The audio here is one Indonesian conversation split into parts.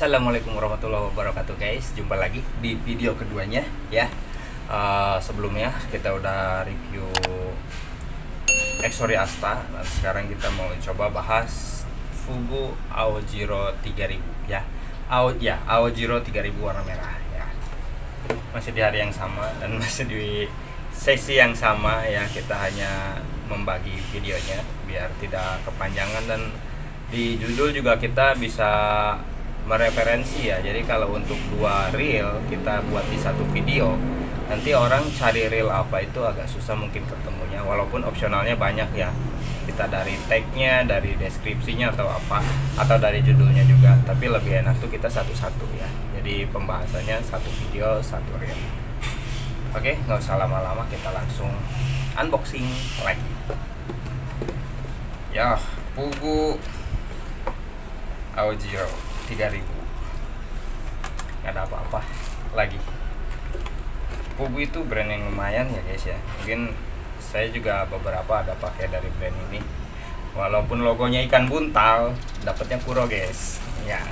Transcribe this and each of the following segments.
Assalamualaikum warahmatullahi wabarakatuh guys. Jumpa lagi di video keduanya ya. Sebelumnya kita udah review Exory Asta. Nah, sekarang kita mau coba bahas Fugu Aojiro 3000 ya. Aojiro 3000 warna merah ya. Masih di hari yang sama dan masih di sesi yang sama ya. Kita hanya membagi videonya biar tidak kepanjangan, dan di judul juga kita bisa mereferensi ya. Jadi kalau untuk dua reel kita buat di satu video, nanti orang cari reel apa itu agak susah mungkin ketemunya, walaupun opsionalnya banyak ya. Kita dari tagnya, dari deskripsinya atau apa, atau dari judulnya juga, tapi lebih enak tuh kita satu-satu ya. Jadi pembahasannya satu video satu reel. Oke, nggak usah lama-lama, kita langsung unboxing lagi ya. Fugu Aojiro 3000, nggak ada apa-apa lagi. Fugu itu brand yang lumayan ya guys ya. Mungkin saya juga beberapa ada pakai dari brand ini, walaupun logonya ikan buntal, dapatnya kuro guys ya,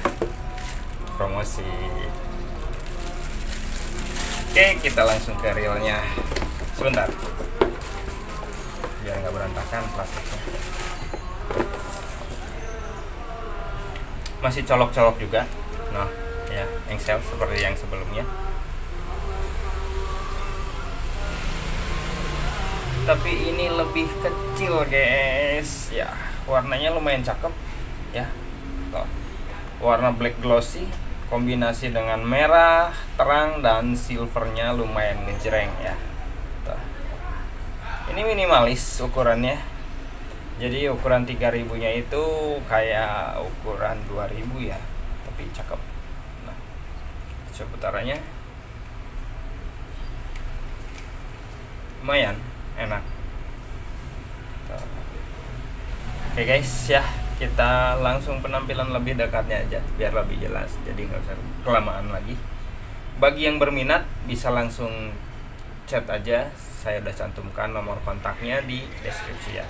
promosi. Oke, kita langsung ke reelnya. Sebentar biar nggak berantakan plastiknya. Masih colok-colok juga, nah ya, engsel seperti yang sebelumnya, tapi ini lebih kecil guys ya. Warnanya lumayan cakep ya. Tuh, warna black glossy kombinasi dengan merah terang dan silvernya lumayan ngejreng ya. Tuh. Ini minimalis ukurannya. Jadi ukuran 3000 nya itu kayak ukuran 2000 ya, tapi cakep. Nah, coba putarannya lumayan enak. Oke guys ya, kita langsung penampilan lebih dekatnya aja biar lebih jelas, jadi nggak usah kelamaan lagi. Bagi yang berminat bisa langsung chat aja, saya udah cantumkan nomor kontaknya di deskripsi ya.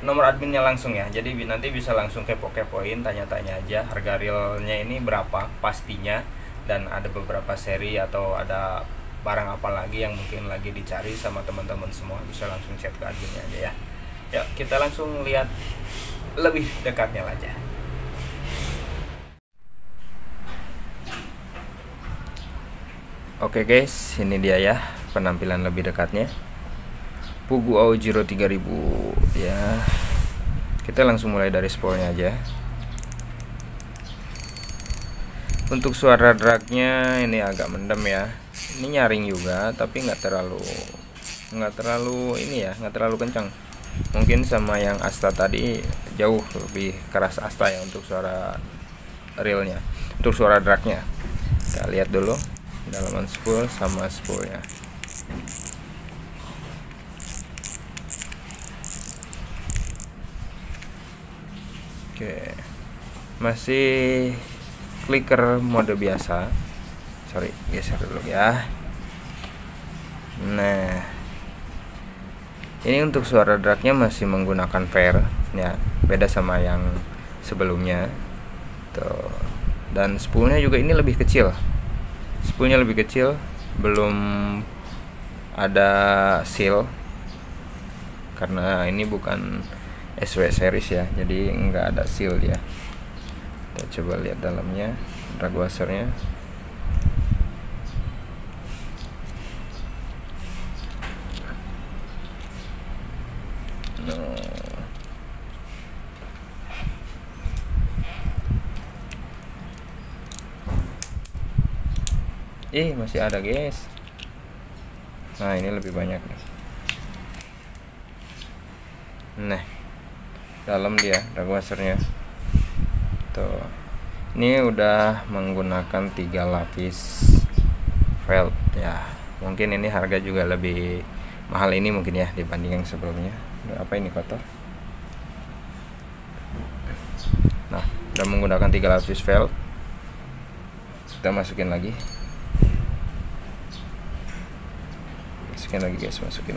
Nomor adminnya langsung ya, jadi nanti bisa langsung kepo-kepoin, tanya-tanya aja harga realnya ini berapa pastinya, dan ada beberapa seri atau ada barang apa lagi yang mungkin lagi dicari sama teman-teman semua, bisa langsung chat ke adminnya aja ya. Ya, kita langsung lihat lebih dekatnya aja. Oke guys, ini dia ya penampilan lebih dekatnya Fugu Aojiro 3000 ya. Kita langsung mulai dari spoolnya aja. Untuk suara dragnya ini agak mendem ya. Ini nyaring juga, tapi nggak terlalu ini ya, nggak terlalu kencang. Mungkin sama yang Asta tadi jauh lebih keras Asta ya untuk suara realnya. Untuk suara dragnya, kita lihat dulu dalaman spool sama spoolnya. Oke, masih clicker mode biasa. Sorry, geser dulu ya. Nah, ini untuk suara dragnya masih menggunakan fair ya, beda sama yang sebelumnya tuh. Dan spoolnya juga ini lebih kecil. Spoolnya lebih kecil, belum ada seal karena ini bukan SW series ya, jadi nggak ada seal ya. Kita coba lihat dalamnya, drag washernya. Masih ada guys. Nah, ini lebih banyak nih. Nah, dalam dia drag washernya tuh. Ini udah menggunakan 3 lapis felt ya. Mungkin ini harga juga lebih mahal ini mungkin ya dibanding yang sebelumnya. Apa ini kotor? Nah, udah menggunakan 3 lapis felt. Kita masukin lagi guys, masukin.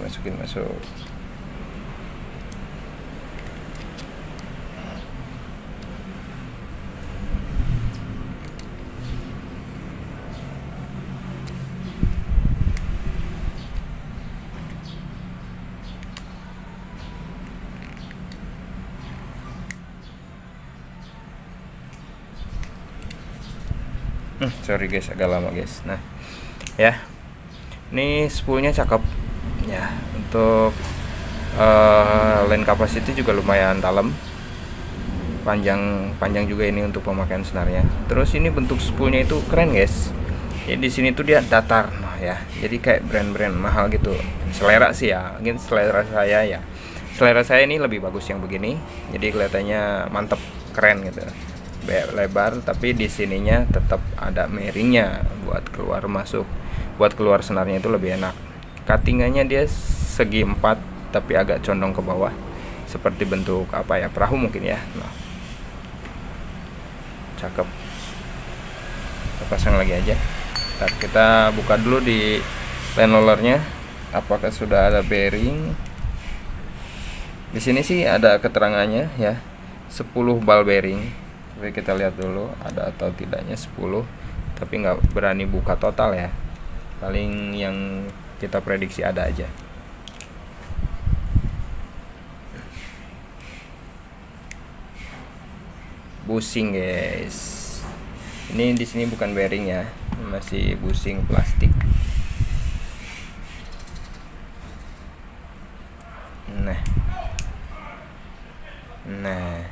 Sorry guys, agak lama guys. Nah ya, ini spoolnya cakep ya. Untuk lane capacity juga lumayan dalam, panjang juga ini untuk pemakaian senarnya. Terus ini bentuk spoolnya itu keren guys. Jadi di sini tuh dia datar, nah ya. Jadi kayak brand-brand mahal gitu. Selera sih ya, mungkin selera saya ya. Selera saya ini lebih bagus yang begini. Jadi kelihatannya mantep, keren gitu. Lebar, tapi di sininya tetap ada miringnya buat keluar masuk. Buat keluar senarnya itu lebih enak. Cuttingannya dia segi 4 tapi agak condong ke bawah. Seperti bentuk apa ya, perahu mungkin ya. Nah, cakep. Kita pasang lagi aja. Ntar kita buka dulu di lane rollernya, apakah sudah ada bearing. Di sini sih ada keterangannya ya, 10 ball bearing. Tapi kita lihat dulu ada atau tidaknya 10, tapi nggak berani buka total ya. Paling yang kita prediksi ada aja. Bushing guys. Ini di sini bukan bearing ya, masih bushing plastik. Nah,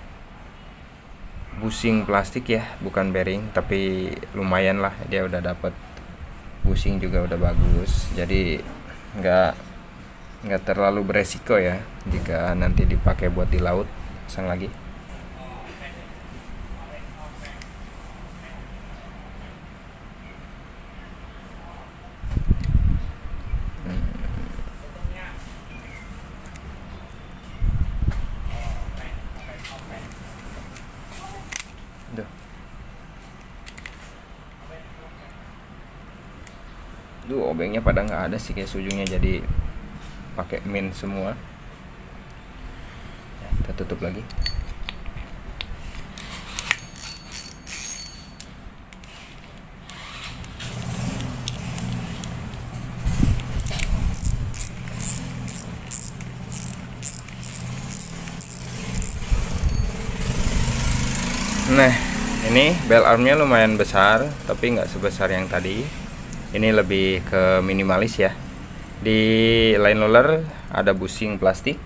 bushing plastik ya, bukan bearing, tapi lumayan lah, dia udah dapat bushing juga udah bagus. Jadi nggak terlalu beresiko ya jika nanti dipakai buat di laut. Pasang lagi. Duh, obengnya pada nggak ada sih guys, ujungnya jadi pakai min semua. Ya, kita tutup lagi. Nah, ini bell armnya lumayan besar, tapi nggak sebesar yang tadi. Ini lebih ke minimalis ya. Di line roller ada bushing plastik,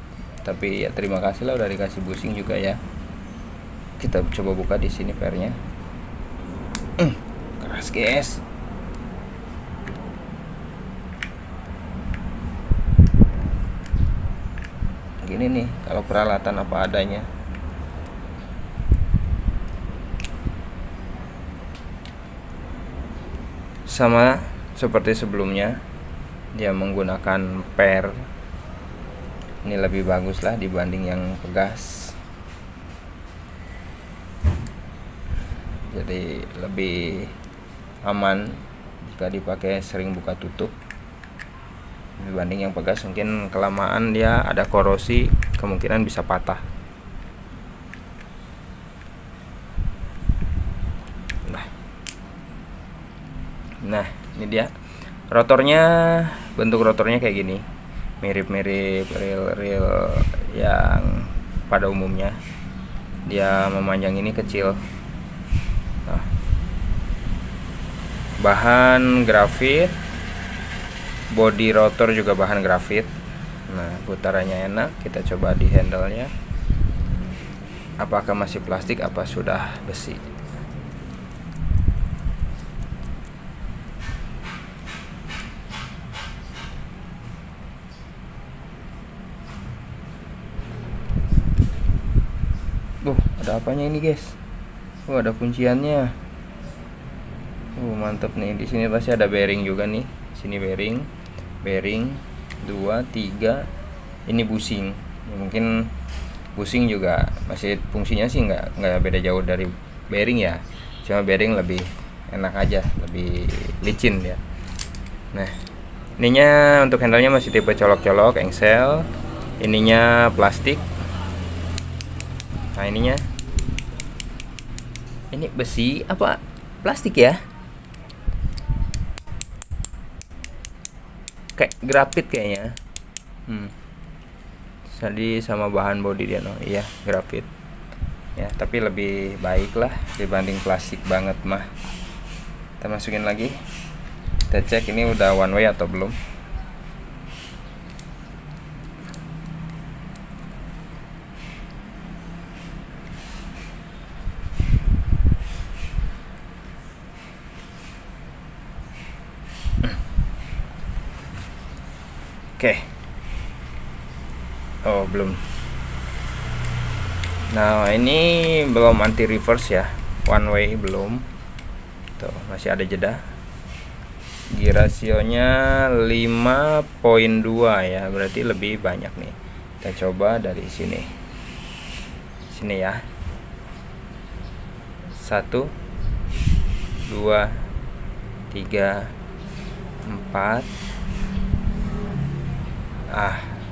tapi ya terima kasih lah udah dikasih bushing juga ya. Kita coba buka di sini pernya. Keras guys. Gini nih kalau peralatan apa adanya. Sama seperti sebelumnya, dia menggunakan per. Ini lebih bagus lah dibanding yang pegas. Jadi lebih aman jika dipakai sering buka tutup dibanding yang pegas. Mungkin kelamaan dia ada korosi, kemungkinan bisa patah. Nah, ini dia rotornya. Bentuk rotornya kayak gini, mirip-mirip reel yang pada umumnya. Dia memanjang, ini kecil. Nah, bahan grafit, body rotor juga bahan grafit. Nah, putarannya enak. Kita coba di handle-nya, apakah masih plastik apa sudah besi. Ada apanya ini guys? Ada kunciannya. Mantap nih. Di sini pasti ada bearing juga nih. Sini bearing 2, 3. Ini bushing. Mungkin bushing juga masih fungsinya sih nggak beda jauh dari bearing ya. Cuma bearing lebih enak aja, lebih licin ya. Nah, ininya untuk handle-nya masih tipe colok-colok engsel. Ininya plastik. Nah, ini besi apa plastik ya, kayak grafit kayaknya. Jadi sama bahan body dia iya grafit ya, tapi lebih baik lah dibanding plastik banget mah. Kita masukin lagi, kita cek ini udah one way atau belum. Oke. Oh, belum. Nah, ini belum anti reverse ya. One way belum. Tuh, masih ada jeda. Gear rasionya 5.2 ya, berarti lebih banyak nih. Kita coba dari sini. Sini ya. 1 2 3 4.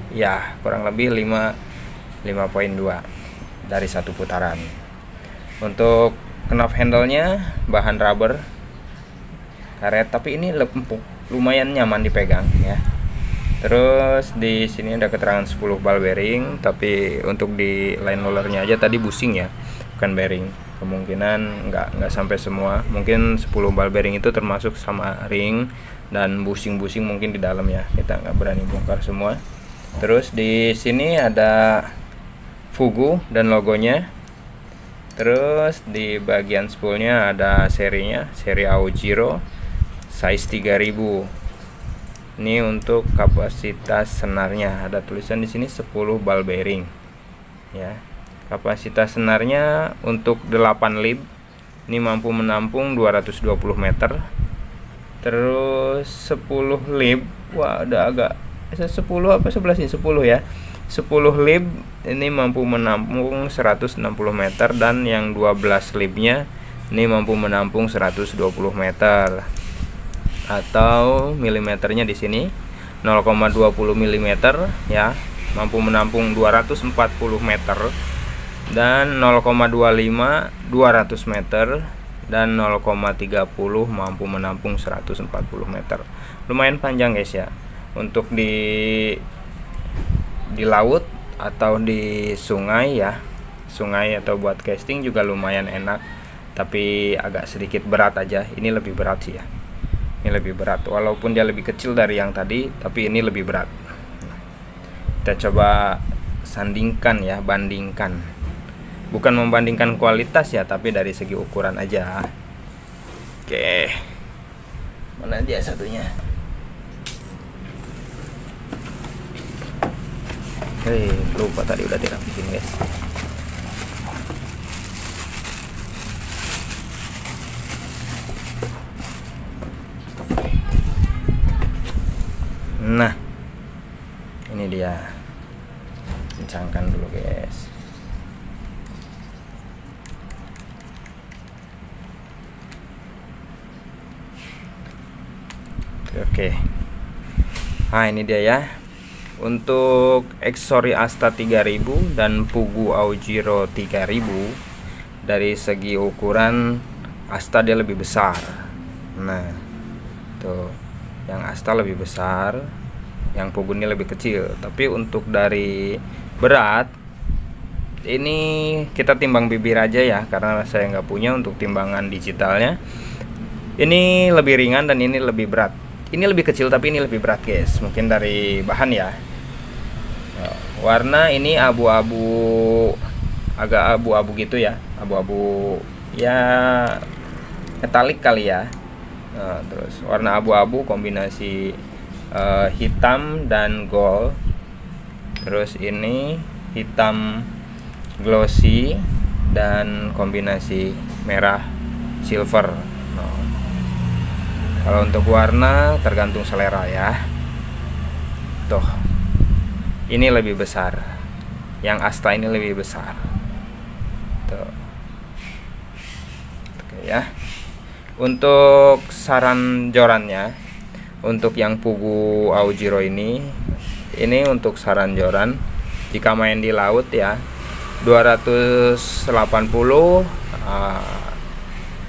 Ya kurang lebih 5.2 dari satu putaran. Untuk knob handle-nya bahan rubber karet, tapi ini empuk, lumayan nyaman dipegang ya. Terus di sini ada keterangan 10 ball bearing, tapi untuk di line rollernya aja tadi bushing ya, bukan bearing. Kemungkinan nggak sampai semua, mungkin 10 ball bearing itu termasuk sama ring dan bushing mungkin di dalam ya, kita nggak berani bongkar semua. Terus di sini ada Fugu dan logonya. Terus di bagian spoolnya ada serinya, seri Aojiro size 3000. Ini untuk kapasitas senarnya, ada tulisan di sini 10 ball bearing ya. Kapasitas senarnya untuk 8 lib, ini mampu menampung 220 meter. Terus 10 lib, wah udah agak 10 apa 11 ini 10 ya. 10 lib ini mampu menampung 160 meter, dan yang 12 libnya ini mampu menampung 120 meter. Atau milimeternya di sini 0,20 mm ya, mampu menampung 240 meter, dan 0,25 200 meter, dan 0,30 mampu menampung 140 meter. Lumayan panjang guys ya, untuk di laut atau di sungai ya, sungai atau buat casting juga lumayan enak, tapi agak sedikit berat aja. Ini lebih berat sih ya, ini lebih berat, walaupun dia lebih kecil dari yang tadi, tapi ini lebih berat. Kita coba sandingkan ya, bandingkan, bukan membandingkan kualitas ya, tapi dari segi ukuran aja. Oke, mana dia satunya? Lupa tadi udah dirapiin guys. Nah, ini dia, kencangkan dulu guys. Oke. Nah, ini dia ya. Untuk Exori Asta 3000 dan Fugu Aojiro 3000, dari segi ukuran Asta dia lebih besar. Nah, tuh, yang Asta lebih besar, yang Fugu ini lebih kecil. Tapi untuk dari berat, ini kita timbang bibir aja ya, karena saya nggak punya untuk timbangan digitalnya. Ini lebih ringan dan ini lebih berat. Ini lebih kecil tapi ini lebih berat guys, mungkin dari bahan ya. Warna ini abu-abu, agak abu-abu gitu ya, abu-abu ya, metalik kali ya. Nah, terus warna abu-abu kombinasi hitam dan gold. Terus ini hitam glossy dan kombinasi merah silver. Nah, kalau untuk warna tergantung selera ya. Tuh, ini lebih besar, yang Asta ini lebih besar. Tuh. Oke ya. Untuk saran jorannya, untuk yang Fugu Aojiro ini untuk saran joran jika main di laut ya, 280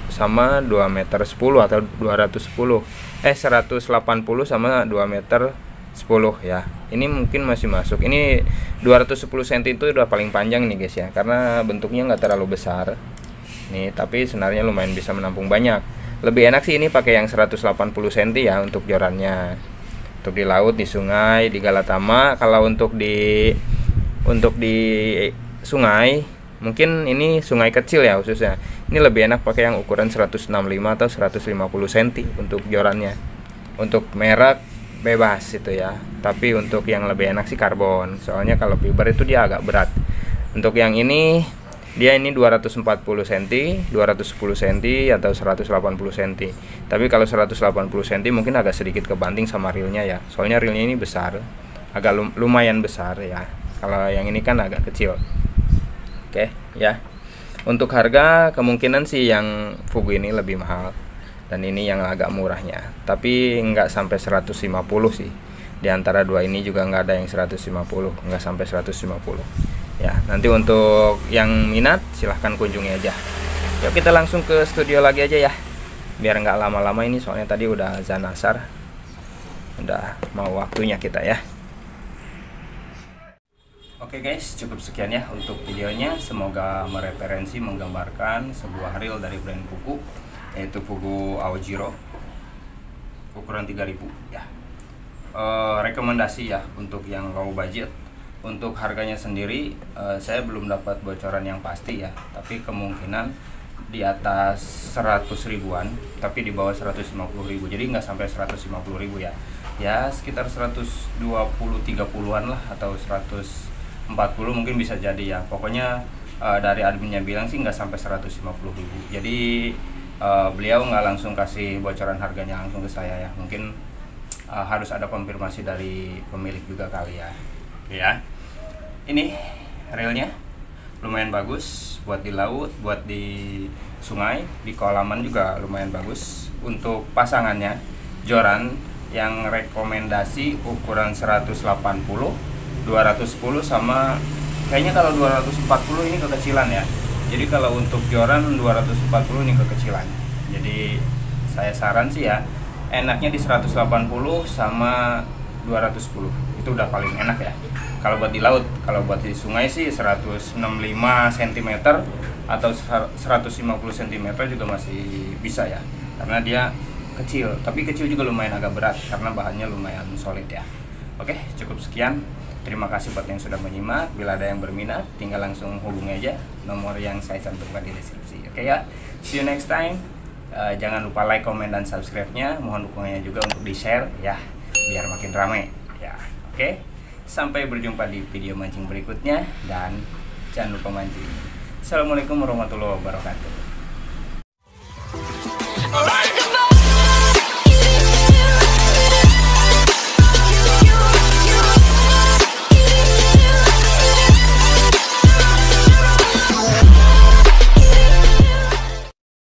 sama 2 meter 10 atau 210 180 sama 2 meter 10 ya. Ini mungkin masih masuk. Ini 210 cm itu udah paling panjang nih guys ya, karena bentuknya nggak terlalu besar nih, tapi senarnya lumayan bisa menampung banyak. lebih enak sih ini pakai yang 180 cm ya untuk jorannya. Untuk di laut, di sungai, di Galatama. Kalau untuk di sungai, mungkin ini sungai kecil ya khususnya. Ini lebih enak pakai yang ukuran 165 atau 150 cm untuk jorannya. Untuk merek bebas itu ya. Tapi untuk yang lebih enak sih karbon. Soalnya kalau fiber itu dia agak berat. Untuk yang ini dia ini 240 cm, 210 cm atau 180 cm. Tapi kalau 180 cm mungkin agak sedikit kebanting sama reelnya ya. Soalnya reelnya ini besar, agak lumayan besar ya. Kalau yang ini kan agak kecil. Oke, ya. Untuk harga kemungkinan sih yang Fugu ini lebih mahal dan ini yang agak murahnya. Tapi nggak sampai 150 sih. Di antara dua ini juga nggak ada yang 150, nggak sampai 150. Ya, nanti untuk yang minat silahkan kunjungi aja. Yuk kita langsung ke studio lagi aja ya. Biar nggak lama-lama ini soalnya tadi udah azan asar. Udah mau waktunya kita ya. Oke guys, cukup sekian ya untuk videonya. Semoga mereferensi, menggambarkan sebuah reel dari brand Fugu, yaitu Fugu Aojiro ukuran 3000 ya. Rekomendasi ya untuk yang low budget. Untuk harganya sendiri saya belum dapat bocoran yang pasti ya, tapi kemungkinan di atas 100 ribuan, tapi di bawah 150 ribu, jadi nggak sampai 150 ribu ya. Ya sekitar 120-30an lah, atau 140 mungkin bisa jadi ya. Pokoknya dari adminnya bilang sih nggak sampai 150 ribu. Jadi beliau nggak langsung kasih bocoran harganya langsung ke saya ya. Mungkin harus ada konfirmasi dari pemilik juga kali ya. Ya, ini reelnya lumayan bagus buat di laut, buat di sungai, di koalaman juga lumayan bagus. Untuk pasangannya joran yang rekomendasi ukuran 180, 210 sama kayaknya kalau 240 ini kekecilan ya. Jadi kalau untuk joran 240 ini kekecilan. Jadi saya saran sih ya, enaknya di 180 sama 210. Itu udah paling enak ya. Kalau buat di laut, kalau buat di sungai sih 165 cm atau 150 cm juga masih bisa ya. Karena dia kecil, tapi kecil juga lumayan agak berat karena bahannya lumayan solid ya. Oke, cukup sekian. Terima kasih buat yang sudah menyimak. Bila ada yang berminat, tinggal langsung hubungi aja nomor yang saya cantumkan di deskripsi. Oke ya, see you next time. Jangan lupa like, comment, dan subscribe-nya. Mohon dukungannya juga untuk di-share ya, biar makin ramai ya. Oke, sampai berjumpa di video mancing berikutnya, dan jangan lupa mancing. Assalamualaikum warahmatullahi wabarakatuh.